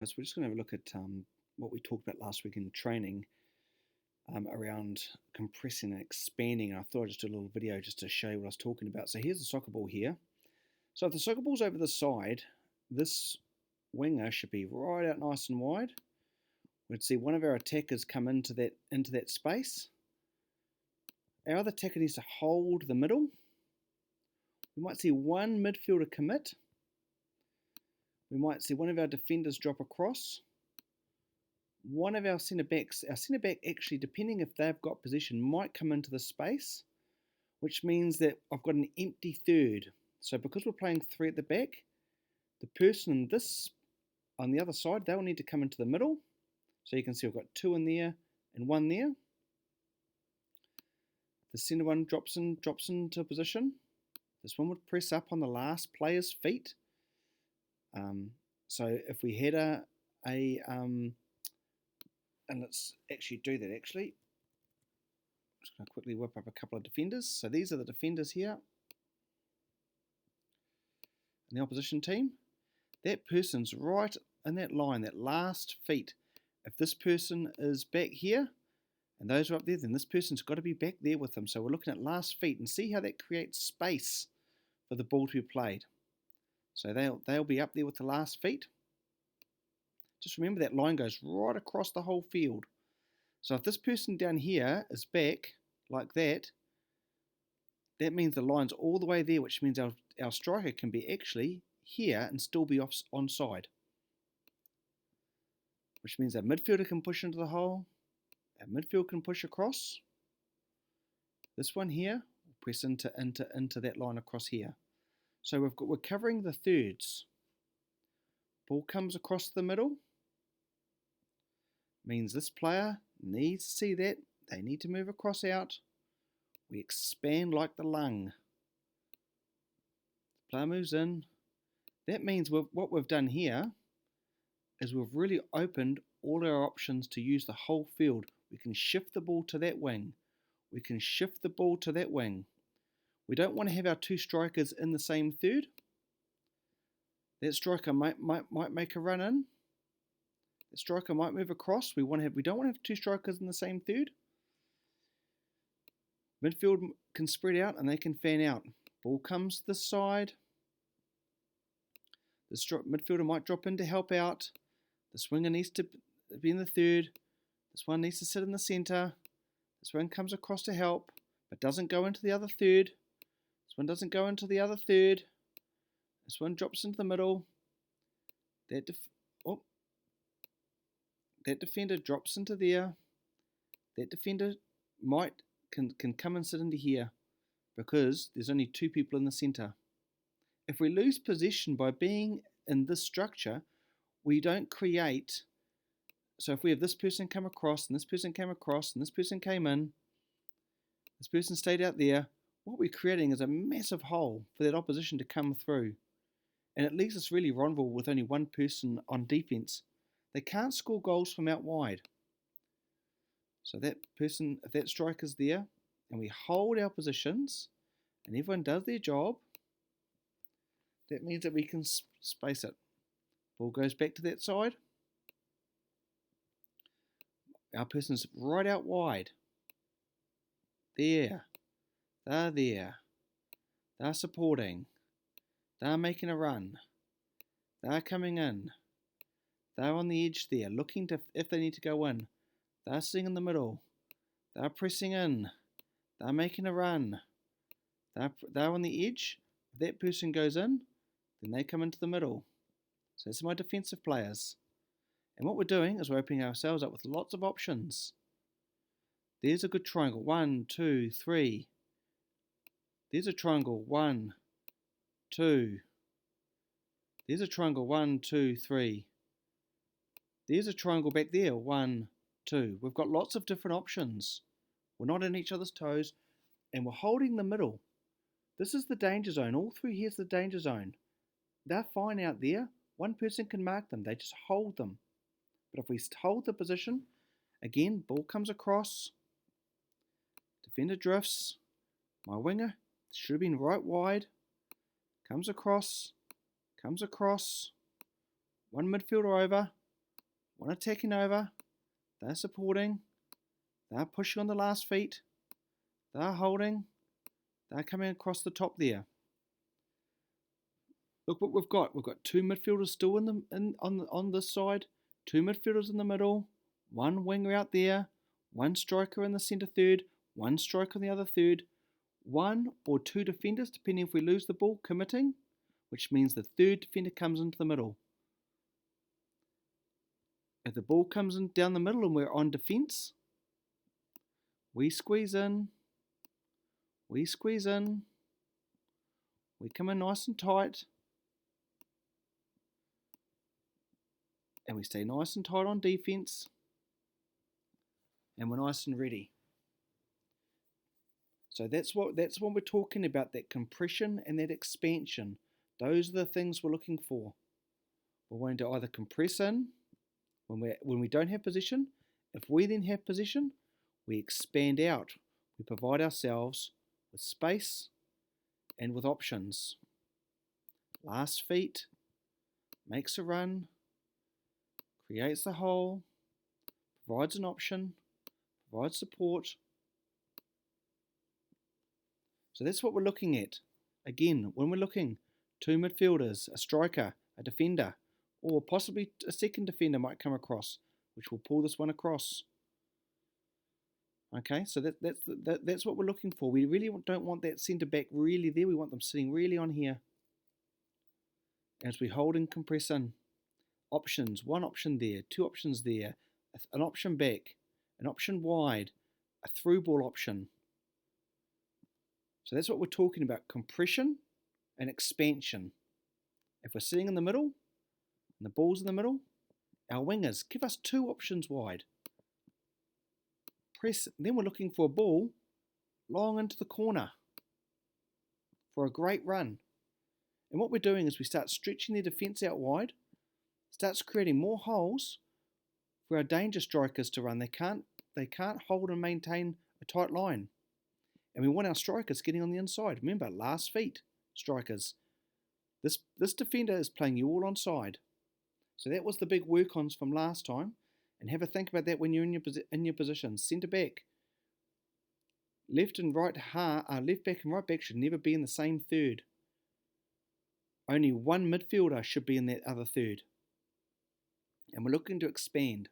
So we're just going to have a look at what we talked about last week in training around compressing and expanding. And I thought I'd just do a little video just to show you what I was talking about. So here's the soccer ball here. So if the soccer ball's over the side, this winger should be right out nice and wide. We'd see one of our attackers come into that space. Our other attacker needs to hold the middle. We might see one midfielder commit. We might see one of our defenders drop across. One of our centre backs, actually, depending if they've got possession, might come into the space, which means that I've got an empty third. So because we're playing three at the back, the person on the other side, they'll need to come into the middle. So you can see I've got two in there and one there. The centre one drops into position. This one would press up on the last player's feet. So if we had and let's actually do that actually. I'm just going to quickly whip up a couple of defenders. So these are the defenders here in the opposition team. That person's right in that line, that last feet. If this person is back here and those are up there, then this person's got to be back there with them. So we're looking at last feet and see how that creates space for the ball to be played. So they'll be up there with the last feet. Just remember that line goes right across the whole field. So if this person down here is back like that, that means the line's all the way there, which means our striker can be actually here and still be onside. Which means our midfielder can push into the hole, our midfield can push across. This one here will press into that line across here. So we're covering the thirds. Ball comes across the middle. Means this player needs to see that. They need to move across out. We expand like the lung. The player moves in. That means what we've done here is we've really opened all our options to use the whole field. We can shift the ball to that wing. We can shift the ball to that wing. We don't want to have our two strikers in the same third. That striker might make a run in. That striker might move across. We don't want to have two strikers in the same third. Midfield can spread out and they can fan out. Ball comes to the side. The midfielder might drop in to help out. The swinger needs to be in the third. This one needs to sit in the centre. This one comes across to help, but doesn't go into the other third. This one doesn't go into the other third. This one drops into the middle. That defender drops into there. That defender can come and sit into here because there's only two people in the centre. If we lose possession by being in this structure, we don't create. So if we have this person come across and this person came across and this person came in, this person stayed out there, what we're creating is a massive hole for that opposition to come through. And it leaves us really vulnerable with only one person on defence. They can't score goals from out wide. So that person, if that striker's there, and we hold our positions, and everyone does their job, that means that we can space it. Ball goes back to that side. Our person's right out wide. There. They're there. They're supporting. They're making a run. They're coming in. They're on the edge there, looking to if they need to go in. They're sitting in the middle. They're pressing in. They're making a run. They're on the edge. If that person goes in, then they come into the middle. So this is my defensive players. And what we're doing is we're opening ourselves up with lots of options. There's a good triangle. 1, 2, 3. There's a triangle. 1, 2. There's a triangle. 1, 2, 3. There's a triangle back there. 1, 2. We've got lots of different options. We're not in each other's toes. And we're holding the middle. This is the danger zone. All through here's the danger zone. They're fine out there. One person can mark them. They just hold them. But if we hold the position, again, ball comes across. Defender drifts. My winger should have been right wide. Comes across. One midfielder over. one attacking over, they're supporting, they're pushing on the last feet, they're holding, they're coming across the top there. Look what we've got. We've got two midfielders still on this side, two midfielders in the middle, one winger out there, one striker in the centre third, one striker in the other third, one or two defenders, depending if we lose the ball, committing, which means the third defender comes into the middle. If the ball comes in down the middle and we're on defence, we squeeze in, we come in nice and tight, and we stay nice and tight on defence, and we're nice and ready. So that's what we're talking about, that compression and that expansion. Those are the things we're looking for. We're wanting to either compress in when we don't have position. If we then have position, we expand out. We provide ourselves with space and with options. Last feet, makes a run, creates the hole, provides an option, provides support. So that's what we're looking at. Again, when we're looking, two midfielders, a striker, a defender, or possibly a second defender might come across, which will pull this one across. Okay, so that's what we're looking for. We really don't want that centre back really there. We want them sitting really on here. As we hold and compress in. Options, one option there, two options there, an option back, an option wide, a through ball option. So that's what we're talking about, compression and expansion. If we're sitting in the middle, and the ball's in the middle, our wingers give us two options wide. Press, then we're looking for a ball long into the corner for a great run. And what we're doing is we start stretching their defence out wide, starts creating more holes for our danger strikers to run. They can't hold and maintain a tight line. And we want our strikers getting on the inside. Remember, last feet strikers. This defender is playing you all onside. So that was the big work-ons from last time. And have a think about that when you're in your position. Centre back, left and right left back and right back should never be in the same third. Only one midfielder should be in that other third. And we're looking to expand.